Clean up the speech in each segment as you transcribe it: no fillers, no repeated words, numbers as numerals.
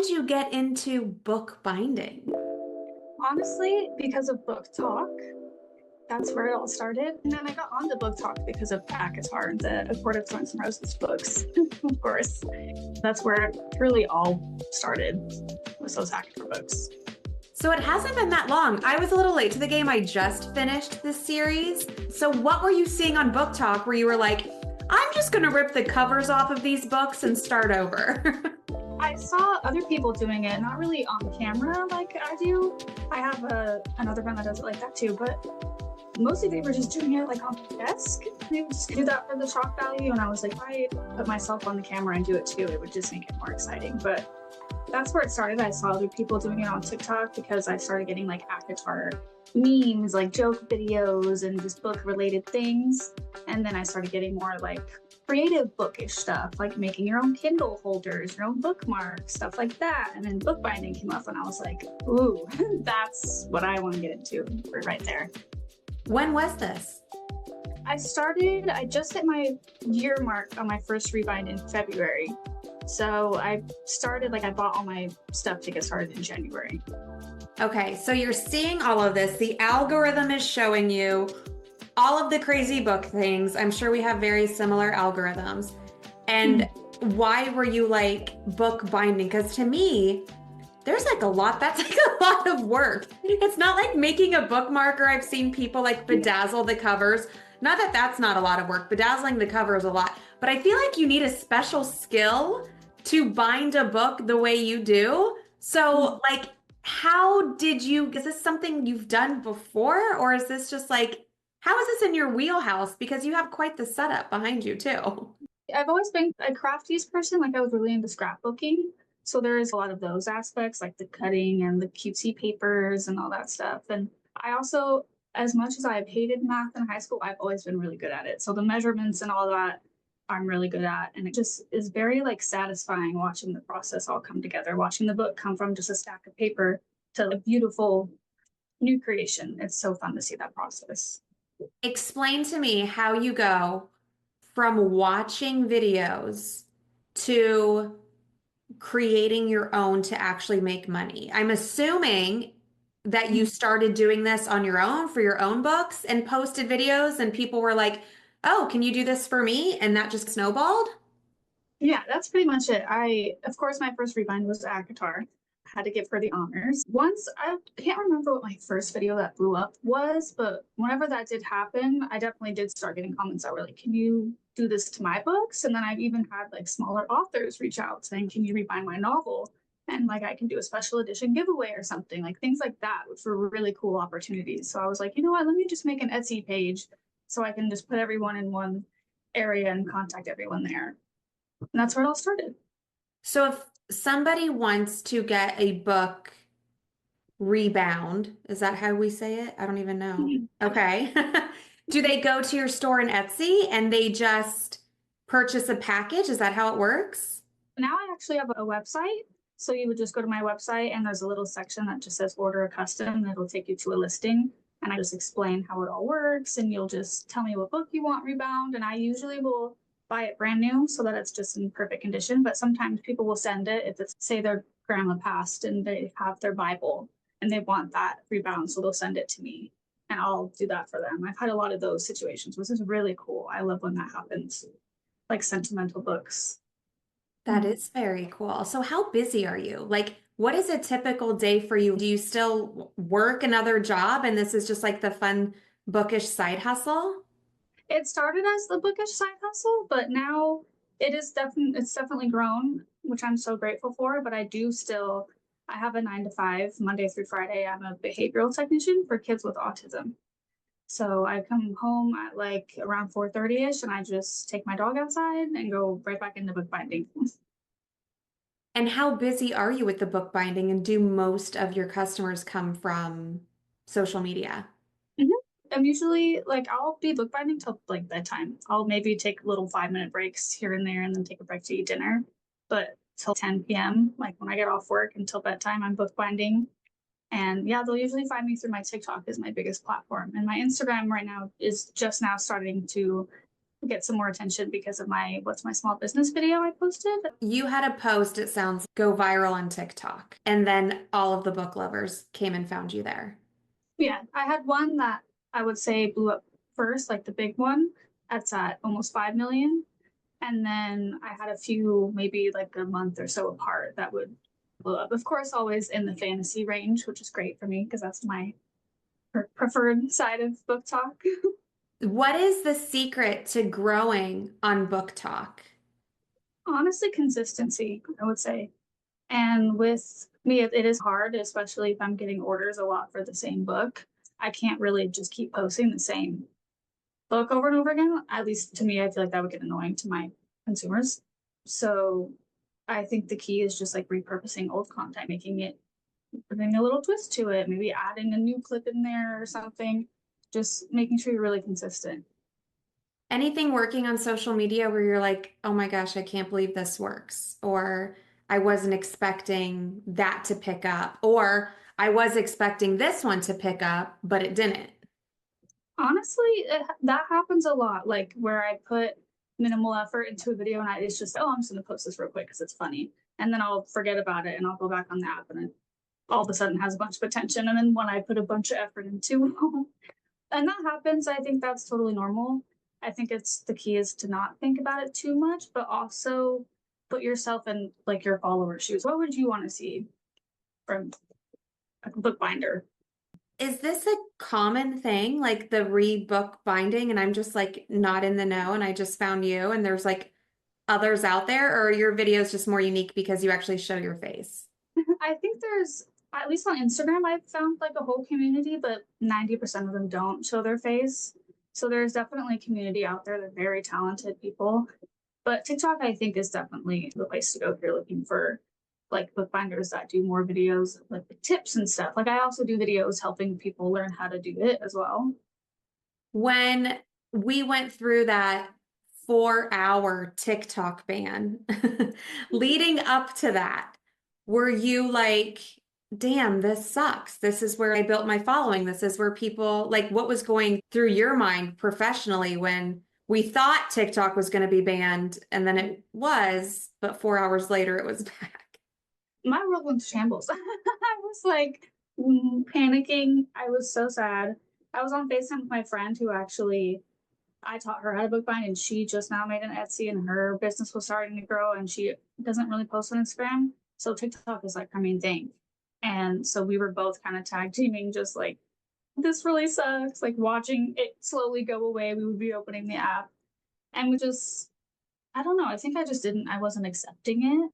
did you get into book binding? Honestly, because of BookTok, that's where it all started. And then I got onto BookTok because of ACOTAR, the A Court of Thorns and Roses books, of course. That's where it really all started, was those ACOTAR books. So it hasn't been that long. I was a little late to the game. I just finished this series. So what were you seeing on BookTok where you were like, I'm just going to rip the covers off of these books and start over? I saw other people doing it, not really on camera like I do. I have another friend that does it like that too, but mostly they were just doing it like on the desk. They would just do that for the shock value, and I was like, if I put myself on the camera and do it too, it would just make it more exciting. But that's where it started. I saw other people doing it on TikTok because I started getting like ACOTAR memes, like joke videos and just book related things. And then I started getting more like creative bookish stuff, like making your own Kindle holders, your own bookmarks, stuff like that. And then bookbinding came up and I was like, ooh, that's what I want to get into right there. When was this? I just hit my year mark on my first rebind in February. So I bought all my stuff to get started in January. Okay, so you're seeing all of this. The algorithm is showing you all of the crazy book things. I'm sure we have very similar algorithms. And why were you like book binding? Because to me, there's like a lot, that's like a lot of work. It's not like making a bookmarker. I've seen people like bedazzle the covers. Not that that's not a lot of work. Bedazzling the cover is a lot. But I feel like you need a special skill to bind a book the way you do. So like, how did you, is this something you've done before? Or is this just like, how is this in your wheelhouse? Because you have quite the setup behind you too. I've always been a crafties person. Like I was really into scrapbooking. So there is a lot of those aspects, like the cutting and the cutesy papers and all that stuff. And I also, as much as I've hated math in high school, I've always been really good at it. So the measurements and all that, I'm really good at. And it just is very like satisfying watching the process all come together, watching the book come from just a stack of paper to a beautiful new creation. It's so fun to see that process. Explain to me how you go from watching videos to creating your own to actually make money. I'm assuming that you started doing this on your own for your own books and posted videos and people were like, oh, can you do this for me? And that just snowballed? Yeah, that's pretty much it. Of course, my first rebind was ACOTAR. I had to give her the honors. Once, I can't remember what my first video that blew up was, but whenever that did happen, I definitely did start getting comments that were like, can you do this to my books? And then I've even had like smaller authors reach out saying, can you rebind my novel? And like, I can do a special edition giveaway or something, like things like that, which were really cool opportunities. So I was like, you know what, let me just make an Etsy page so I can just put everyone in one area and contact everyone there. And that's where it all started. So if somebody wants to get a book rebound, is that how we say it? I don't even know. Okay. Do they go to your store in Etsy and they just purchase a package? Is that how it works? Now I actually have a website. So you would just go to my website and there's a little section that just says order a custom and it'll take you to a listing. And I just explain how it all works and you'll just tell me what book you want rebound. And I usually will buy it brand new so that it's just in perfect condition. But sometimes people will send it if it's, say, their grandma passed and they have their Bible and they want that rebound. So they'll send it to me and I'll do that for them. I've had a lot of those situations, which is really cool. I love when that happens, like sentimental books. That is very cool. So how busy are you? Like, what is a typical day for you? Do you still work another job and this is just like the fun bookish side hustle? It started as the bookish side hustle, but now it's definitely grown, which I'm so grateful for. But I have a 9 to 5, Monday through Friday. I'm a behavioral technician for kids with autism. So I come home at like around 4:30ish and I just take my dog outside and go right back into bookbinding. And how busy are you with the bookbinding? And do most of your customers come from social media? I'm usually like I'll be bookbinding till like bedtime. I'll maybe take little 5-minute breaks here and there and then take a break to eat dinner. But till 10 p.m., like when I get off work until bedtime, I'm bookbinding. And yeah, they'll usually find me through my TikTok is my biggest platform. And my Instagram right now is just now starting to get some more attention because of my what's my small business video I posted. You had a post, it sounds, go viral on TikTok, and then all of the book lovers came and found you there. Yeah, I had one that I would say blew up first, like the big one. That's at almost 5 million. And then I had a few, maybe like a month or so apart, that would blow up. Of course, always in the fantasy range, which is great for me because that's my preferred side of BookTok. What is the secret to growing on BookTok? Honestly, consistency, I would say. And with me, it is hard, especially if I'm getting orders a lot for the same book. I can't really just keep posting the same book over and over again. At least to me, I feel like that would get annoying to my consumers. So I think the key is just like repurposing old content, making it, putting a little twist to it, maybe adding a new clip in there or something, just making sure you're really consistent. Anything working on social media where you're like, oh my gosh, I can't believe this works, or I wasn't expecting that to pick up, or I was expecting this one to pick up, but it didn't. Honestly, that happens a lot. Like where I put minimal effort into a video and it's just, oh, I'm just going to post this real quick because it's funny. And then I'll forget about it and I'll go back on the app and it all of a sudden has a bunch of attention. And then when I put a bunch of effort into, and that happens, I think that's totally normal. I think it's the key is to not think about it too much, but also put yourself in like your follower's shoes. What would you want to see from a bookbinder? Is this a common thing, like the rebook binding, and I'm just like not in the know and I just found you and there's like others out there, or are your videos just more unique because you actually show your face? I think there's, at least on Instagram, I've found like a whole community, but 90% of them don't show their face. So there's definitely a community out there. They're very talented people. But TikTok, I think, is definitely the place to go if you're looking for like bookbinders that do more videos, like the tips and stuff. Like I also do videos helping people learn how to do it as well. When we went through that 4-hour TikTok ban, leading up to that, were you like, damn, this sucks? This is where I built my following. This is where people, like, what was going through your mind professionally when we thought TikTok was going to be banned and then it was, but 4 hours later it was back? My world went to shambles. I was like panicking. I was so sad. I was on FaceTime with my friend who actually I taught her how to bookbind, and she just now made an Etsy, and her business was starting to grow, and she doesn't really post on Instagram. So TikTok is like her main thing. And so we were both kind of tag teaming, just like, this really sucks. Like watching it slowly go away. We would be opening the app and we just, I don't know. I think I just didn't, I wasn't accepting it.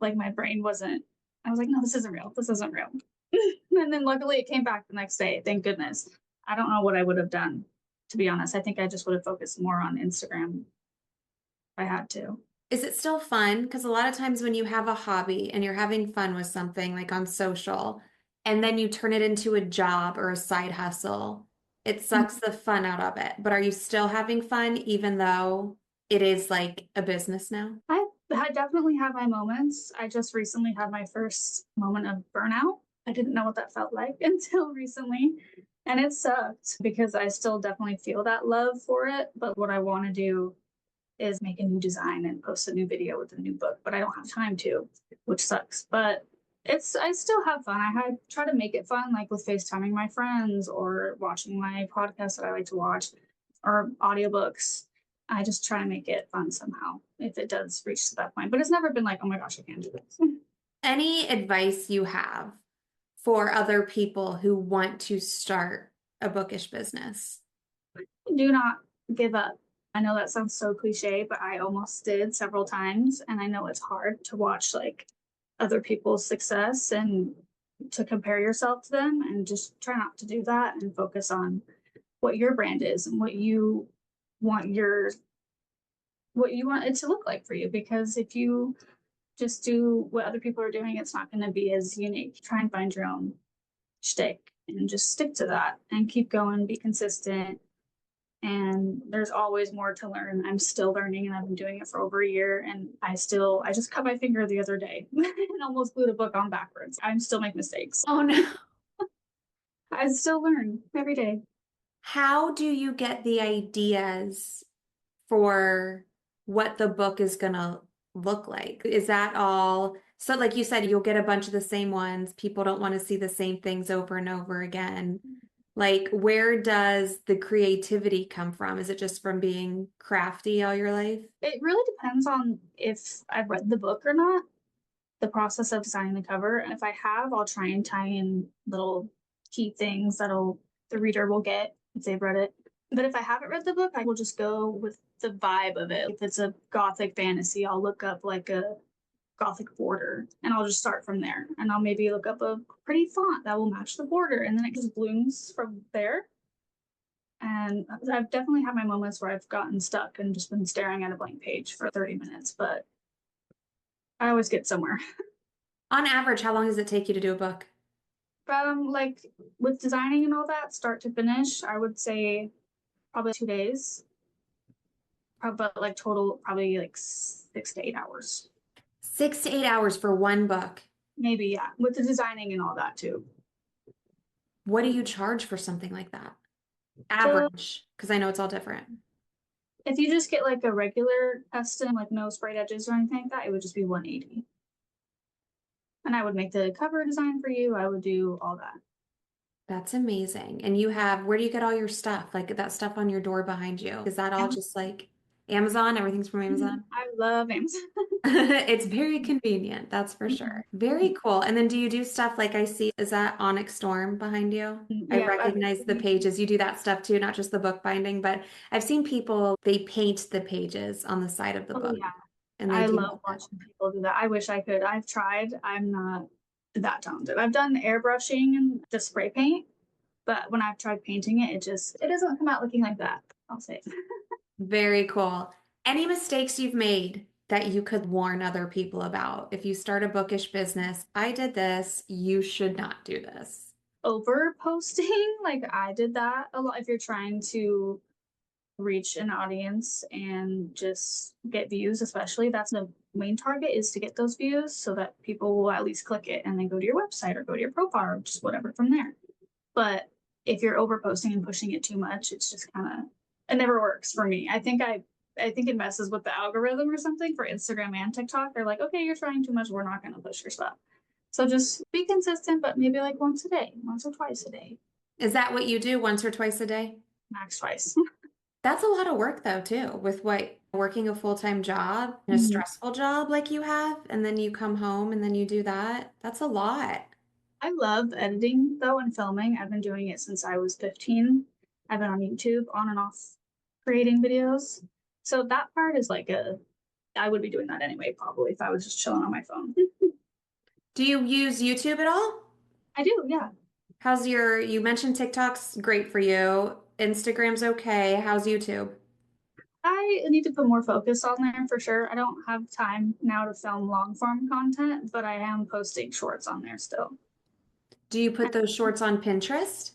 Like my brain wasn't, I was like, no, this isn't real. This isn't real. And then luckily it came back the next day. Thank goodness. I don't know what I would have done, to be honest. I think I just would have focused more on Instagram if I had to. Is it still fun? Because a lot of times when you have a hobby and you're having fun with something like on social, and then you turn it into a job or a side hustle, it sucks the fun out of it. But are you still having fun even though it is like a business now? I definitely have my moments. I just recently had my first moment of burnout. I didn't know what that felt like until recently. And it sucked because I still definitely feel that love for it. But what I want to do is make a new design and post a new video with a new book, but I don't have time to, which sucks. But I still have fun. I try to make it fun, like with FaceTiming my friends or watching my podcasts that I like to watch or audiobooks. I just try to make it fun somehow if it does reach to that point. But it's never been like, oh my gosh, I can't do this. Any advice you have for other people who want to start a bookish business? Do not give up. I know that sounds so cliche, but I almost did several times. And I know it's hard to watch like other people's success and to compare yourself to them, and just try not to do that and focus on what your brand is and want your what you want it to look like for you. Because if you just do what other people are doing, it's not going to be as unique. Try and find your own shtick and just stick to that and keep going, be consistent. And there's always more to learn. I'm still learning and I've been doing it for over a year. And I just cut my finger the other day and almost glued a book on backwards. I'm still make mistakes. Oh no. I still learn every day. How do you get the ideas for what the book is gonna look like? Is that all? So, like you said, you'll get a bunch of the same ones. People don't want to see the same things over and over again. Like, where does the creativity come from? Is it just from being crafty all your life? It really depends on if I've read the book or not, the process of designing the cover. And if I have, I'll try and tie in little key things that'll the reader will get if they've read it. But if I haven't read the book, I will just go with the vibe of it. If it's a gothic fantasy, I'll look up like a gothic border and I'll just start from there. And I'll maybe look up a pretty font that will match the border, and then it just blooms from there. And I've definitely had my moments where I've gotten stuck and just been staring at a blank page for 30 minutes, but I always get somewhere. On average, how long does it take you to do a book? Like with designing and all that, start to finish, I would say probably 2 days. But like total, probably like 6 to 8 hours. 6 to 8 hours for one book. Maybe, yeah, with the designing and all that too. What do you charge for something like that? So Average, because I know it's all different. if you just get like a regular custom, like no sprayed edges or anything like that, it would just be 180. And I would make the cover design for you. I would do all that. That's amazing. And you have, where do you get all your stuff? Like that stuff on your door behind you? Is that all And just like Amazon? Everything's from Amazon? I love Amazon. It's very convenient, that's for sure. Very cool. And then do you do stuff like I see, is that Onyx Storm behind you? I Yeah, recognize the pages. You do that stuff too, not just the book binding, but I've seen people, they paint the pages on the side of the oh book yeah, and they I do love that. watching people do that. I wish I could. I've tried. I'm not that talented. I've done airbrushing and just spray paint, but when I've tried painting it, it doesn't come out looking like that. I'll say. Very cool. Any mistakes you've made that you could warn other people about? If you start a bookish business, I did this, you should not do this. Over posting, like I did that a lot. If you're trying to reach an audience and just get views, especially, that's the main target, is to get those views so that people will at least click it and then go to your website or go to your profile or just whatever from there. But if you're over posting and pushing it too much, it's just kind of, it never works for me. I think it messes with the algorithm or something for Instagram and TikTok. They're like, okay, you're trying too much, we're not going to push your stuff. So just be consistent, but maybe like once a day, once or twice a day, Is that what you do once or twice a day? max twice. That's a lot of work though, too, with what working a full-time job and a stressful job like you have, and then you come home and then you do that. That's a lot. I love editing though and filming. I've been doing it since I was 15. I've been on YouTube on and off creating videos. So that part is like I would be doing that anyway, probably if I was just chilling on my phone. Do you use YouTube at all? I do, yeah. You mentioned TikTok's great for you. Instagram's okay. How's YouTube? I need to put more focus on there for sure. I don't have time now to film long form content, but I am posting shorts on there still. Do you put those shorts on Pinterest?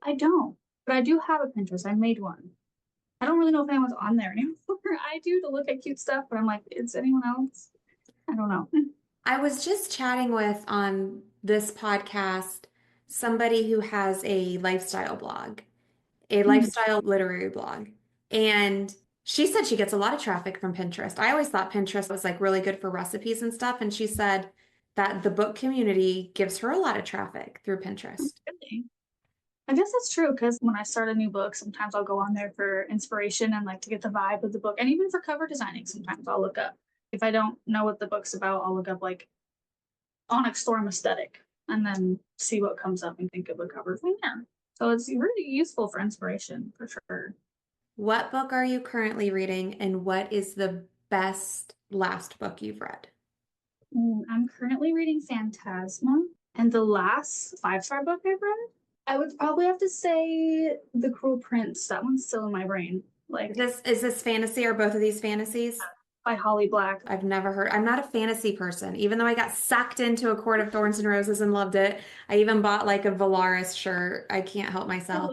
I don't, but I do have a Pinterest. I made one. I don't really know if anyone's on there anymore. I do to look at cute stuff, but I'm like, is anyone else? I don't know. I was just chatting with on this podcast somebody who has a lifestyle blog, a lifestyle literary blog. And she said she gets a lot of traffic from Pinterest. I always thought Pinterest was like really good for recipes and stuff. And she said that the book community gives her a lot of traffic through Pinterest. Really? I guess that's true because when I start a new book, sometimes I'll go on there for inspiration and like to get the vibe of the book. And even for cover designing, sometimes I'll look up. If I don't know what the book's about, I'll look up like Onyx Storm aesthetic and then see what comes up and think of a cover from there. So it's really useful for inspiration for sure. What book are you currently reading, and what is the best last book you've read? I'm currently reading Phantasma, and the last 5-star book I've read, I would probably have to say The Cruel Prince. That one's still in my brain. Like Is this fantasy, or both of these fantasies? by Holly Black. I've never heard. I'm not a fantasy person, even though I got sucked into A Court of Thorns and Roses and loved it. I even bought like a Valaris shirt. I can't help myself.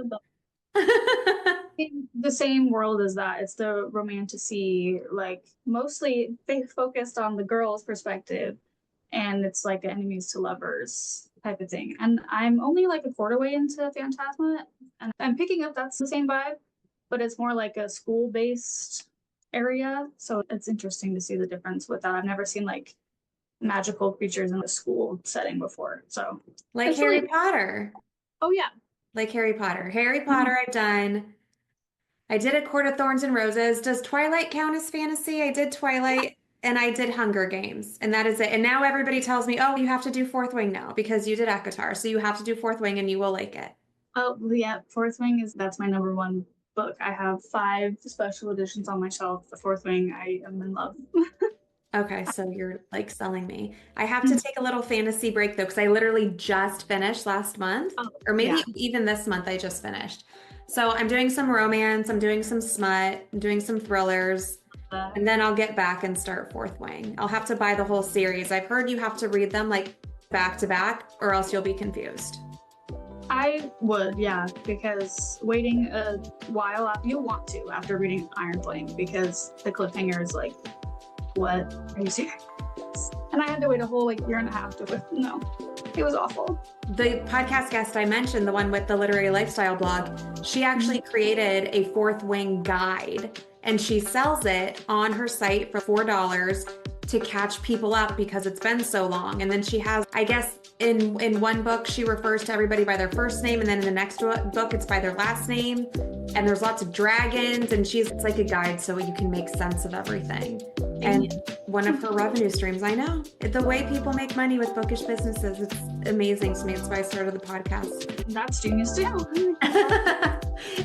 In the same world as that. It's the romantasy, like mostly they focused on the girl's perspective, and it's like enemies to lovers type of thing. And I'm only like a quarter way into Phantasma, and I'm picking up that's the same vibe. but it's more like a school-based area. So it's interesting to see the difference with that. I've never seen like magical creatures in a school setting before. So Like it's Harry really, Potter. oh yeah. Like Harry Potter. Harry Potter, I've done. I did A Court of Thorns and Roses. Does Twilight count as fantasy? I did Twilight and I did Hunger Games, and that is it. And now everybody tells me, oh, you have to do Fourth Wing now because you did ACOTAR. So you have to do Fourth Wing and you will like it. Oh yeah, Fourth Wing that's my number one book. I have 5 special editions on my shelf. The Fourth Wing, I am in love. Okay, so you're like selling me. I have to take a little fantasy break though, because I literally just finished last month, Oh, or maybe yeah. even this month I just finished. So I'm doing some romance, I'm doing some smut, I'm doing some thrillers, and then I'll get back and start Fourth Wing. I'll have to buy the whole series. I've heard you have to read them like back to back, or else you'll be confused. I would, yeah, because waiting a while you'll want to after reading Iron Flame because the cliffhanger is like, what? Are you serious? And I had to wait a whole like year and a half to no. It was awful. The podcast guest I mentioned, the one with the literary lifestyle blog, she actually created a Fourth Wing guide and she sells it on her site for $4 to catch people up because it's been so long. And then she has, I guess in one book, she refers to everybody by their first name. And then in the next book, it's by their last name. And there's lots of dragons and it's like a guide so you can make sense of everything. And one of her revenue streams, I know. The way people make money with bookish businesses, it's amazing to me. That's why I started the podcast. That's genius too.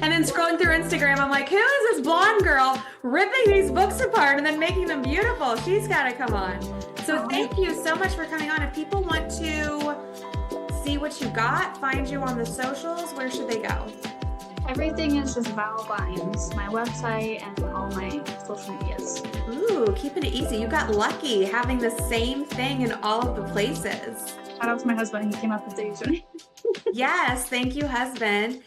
And then scrolling through Instagram, I'm like, who is this blonde girl ripping these books apart and then making them beautiful? She's got to come on. So thank you so much for coming on. If people want to see what you got, find you on the socials, where should they go? Everything is just Val Vines, my website and all my social medias. Ooh, keeping it easy. You got lucky having the same thing in all of the places. Shout out to my husband. He came up with the username. Yes, thank you, husband.